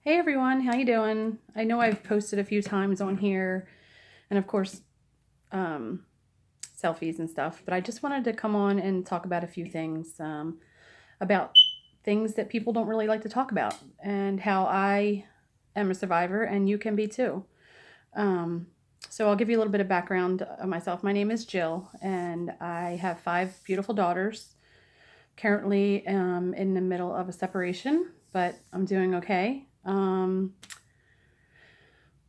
Hey everyone, how you doing? I know I've posted a few times on here and of course um, selfies and stuff, but I just wanted to come on and talk about a few things about things that people don't really like to talk about and how I am a survivor and you can be too. Um, so I'll give you a little bit of background of myself. My name is Jill and I have five beautiful daughters. Currently in the middle of a separation, but I'm doing okay.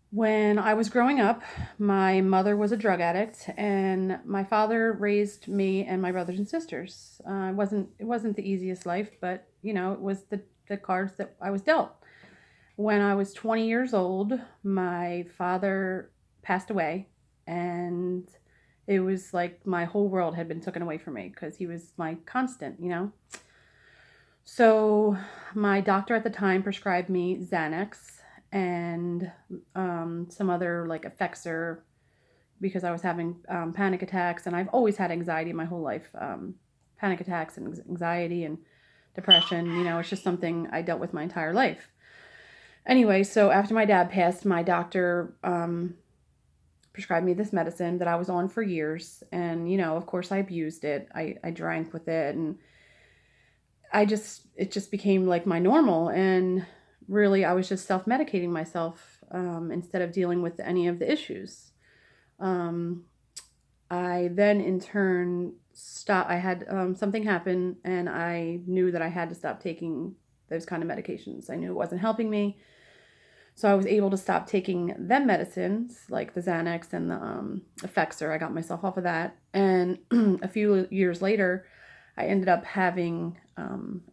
When I was growing up, my mother was a drug addict, and my father raised me and my brothers and sisters. It wasn't the easiest life, but it was the cards that I was dealt. When I was 20 years old, my father passed away, and it was like my whole world had been taken away from me because he was my constant. So my doctor at the time prescribed me Xanax and some other like Effexor because I was having panic attacks, and I've always had anxiety my whole life. Panic attacks and anxiety and depression. It's just something I dealt with my entire life. Anyway, so after my dad passed, my doctor prescribed me this medicine that I was on for years, and of course, I abused it. I drank with it, and it just became like my normal. And really, I was just self medicating myself instead of dealing with any of the issues. Um, I then, in turn, I had something happen, and I knew that I had to stop taking those kind of medications. I knew it wasn't helping me. So I was able to stop taking them medicines like the Xanax and the Effexor. I got myself off of that. And a few years later, I ended up having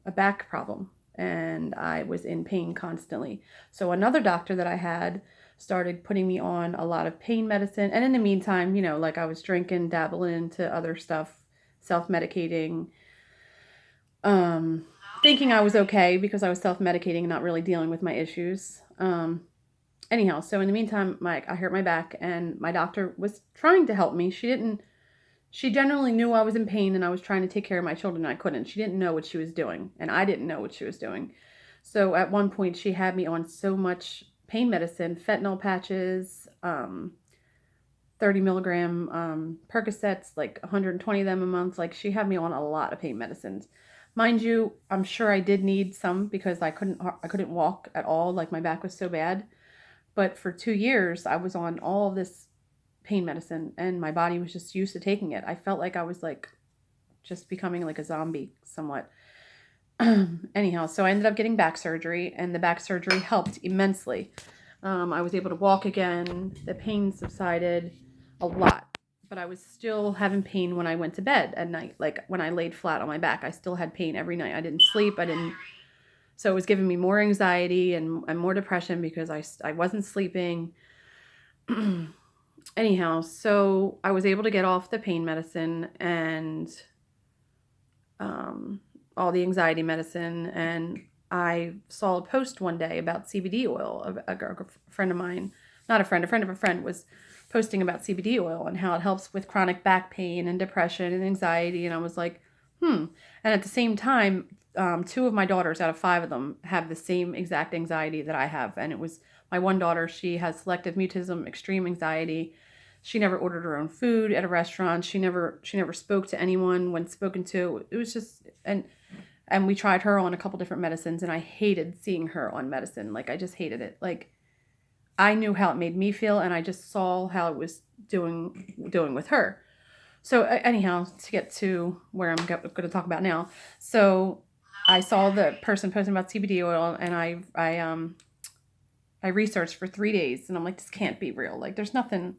a back problem, and I was in pain constantly. So another doctor that I had started putting me on a lot of pain medicine. And in the meantime, like I was drinking, dabbling into other stuff, self medicating, um, thinking I was okay because I was self medicating and not really dealing with my issues. Anyhow, so in the meantime, I hurt my back, and my doctor was trying to help me. She generally knew I was in pain and I was trying to take care of my children and I couldn't. She didn't know what she was doing, and I didn't know what she was doing. So at one point, she had me on so much pain medicine, fentanyl patches, 30 milligram Percocets, like 120 of them a month. Like, she had me on a lot of pain medicines. Mind you, I'm sure I did need some because I couldn't walk at all. Like, my back was so bad. But for 2 years, I was on all this pain medicine, and my body was just used to taking it. I felt like I was like just becoming like a zombie somewhat. Anyhow, so I ended up getting back surgery, and the back surgery helped immensely. I was able to walk again. The pain subsided a lot, but I was still having pain when I went to bed at night. Like when I laid flat on my back, I still had pain every night. I didn't sleep. I didn't. So it was giving me more anxiety and more depression because I wasn't sleeping. Anyhow, so I was able to get off the pain medicine and um, all the anxiety medicine. And I saw a post one day about CBD oil. A friend of mine, not a friend of a friend, was posting about CBD oil and how it helps with chronic back pain and depression and anxiety. And I was like, hmm. And at the same time, two of my daughters out of five of them have the same exact anxiety that I have. And it was my one daughter, she has selective mutism, extreme anxiety. She never ordered her own food at a restaurant. She never spoke to anyone when spoken to. It was just and we tried her on a couple different medicines, and I hated seeing her on medicine. Like, I just hated it. Like, I knew how it made me feel, and I just saw how it was doing with her. So anyhow, to get to where I'm going to talk about now. So I saw the person posting about CBD oil, and I researched for 3 days, and I'm like, this can't be real. Like, there's nothing.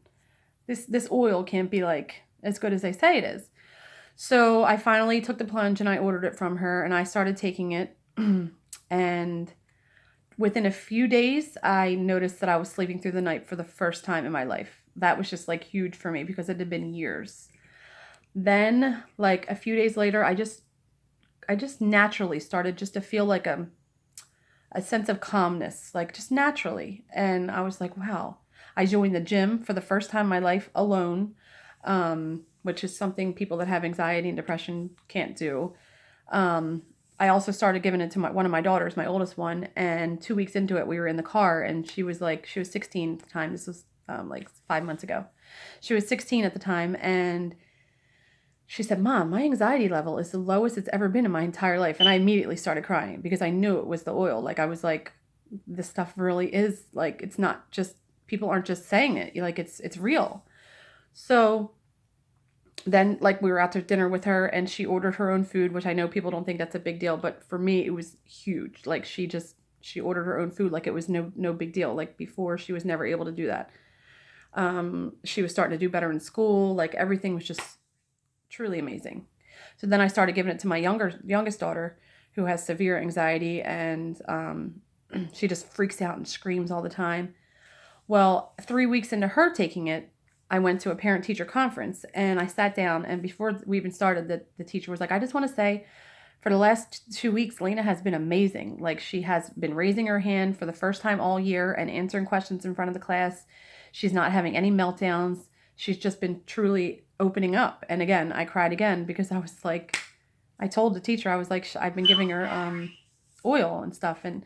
This oil can't be like as good as they say it is. So I finally took the plunge and I ordered it from her, and I started taking it. And within a few days, I noticed that I was sleeping through the night for the first time in my life. That was just like huge for me because it had been years. Then, like a few days later, I just naturally started just to feel like a sense of calmness, like just naturally. And I was like, wow. I joined the gym for the first time in my life alone, which is something people that have anxiety and depression can't do. Um, I also started giving it to one of my daughters, my oldest one, and 2 weeks into it, we were in the car, and she was 16 at the time. This was like 5 months ago. She was 16 at the time, and she said, "Mom, my anxiety level is the lowest it's ever been in my entire life." And I immediately started crying because I knew it was the oil. Like, I was like, this stuff really is, like, it's not just, people aren't just saying it. Like, it's real. So then, like, we were out to dinner with her, and she ordered her own food, which I know people don't think that's a big deal, but for me it was huge. Like, she ordered her own food like it was no big deal. Like, before, she was never able to do that. She was starting to do better in school. Like, everything was just truly amazing. So then I started giving it to my youngest daughter, who has severe anxiety, and she just freaks out and screams all the time. Well, 3 weeks into her taking it, I went to a parent-teacher conference, and I sat down, and before we even started, the teacher was like, "I just want to say, for the last 2 weeks, Lena has been amazing. Like, she has been raising her hand for the first time all year and answering questions in front of the class. She's not having any meltdowns. She's just been truly opening up." And again, I cried again because I was like, I told the teacher, I was like, I've been giving her oil and stuff, and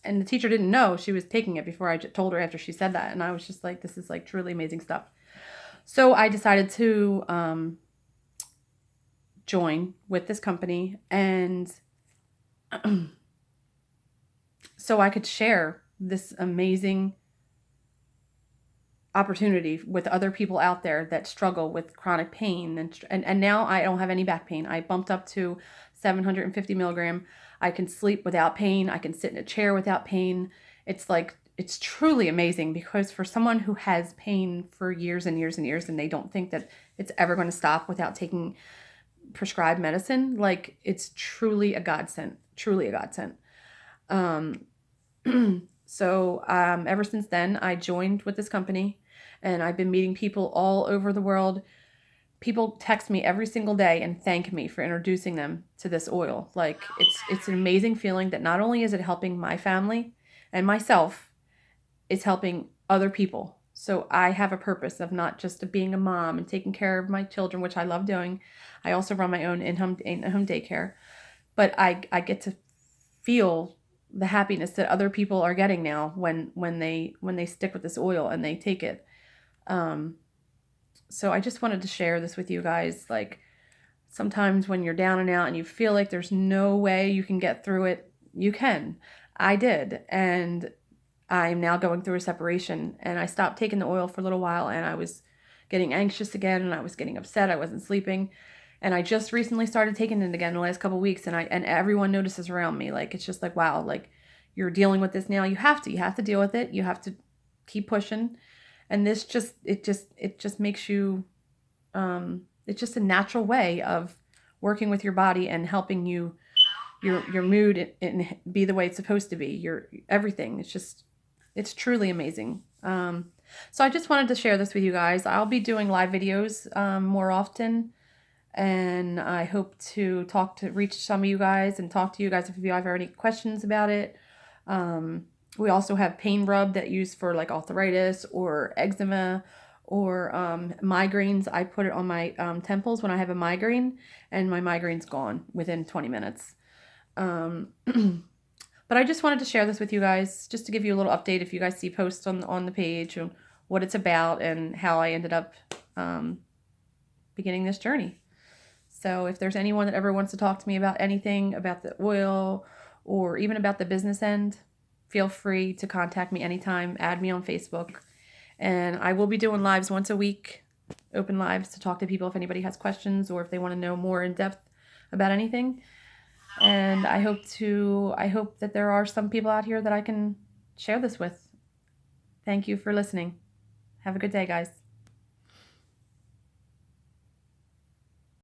the teacher didn't know she was taking it before I told her after she said that. And I was just like, this is like truly amazing stuff. So I decided to join with this company, and so I could share this amazing opportunity with other people out there that struggle with chronic pain. And now I don't have any back pain. I bumped up to 750 milligram. I can sleep without pain. I can sit in a chair without pain. It's truly amazing, because for someone who has pain for years and years and years, and they don't think that it's ever going to stop without taking prescribed medicine, like, it's truly a godsend, truly a godsend. So ever since then, I joined with this company, and I've been meeting people all over the world. People text me every single day and thank me for introducing them to this oil. Like, it's an amazing feeling that not only is it helping my family and myself, it's helping other people. So I have a purpose of not just being a mom and taking care of my children, which I love doing. I also run my own in-home daycare, but I get to feel the happiness that other people are getting now when they stick with this oil and they take it. So I just wanted to share this with you guys. Like, sometimes when you're down and out and you feel like there's no way you can get through it, you can. I did, and I'm now going through a separation, and I stopped taking the oil for a little while, and I was getting anxious again, and I was getting upset. I wasn't sleeping, and I just recently started taking it again in the last couple of weeks, and everyone notices around me. Like, it's just like, wow, like, you're dealing with this now. You have to deal with it. You have to keep pushing. And this it just makes you, it's just a natural way of working with your body and helping you, your mood, and be the way it's supposed to be. Your everything. It's truly amazing. So I just wanted to share this with you guys. I'll be doing live videos more often, and I hope to reach some of you guys and talk to you guys if you have any questions about it. We also have pain rub that used for like arthritis or eczema or migraines. I put it on my temples when I have a migraine, and my migraine's gone within 20 minutes. But I just wanted to share this with you guys, just to give you a little update if you guys see posts on the page and what it's about and how I ended up beginning this journey. So if there's anyone that ever wants to talk to me about anything, about the oil or even about the business end, feel free to contact me anytime. Add me on Facebook. And I will be doing lives once a week, open lives, to talk to people if anybody has questions or if they want to know more in depth about anything. And I hope that there are some people out here that I can share this with. Thank you for listening. Have a good day, guys.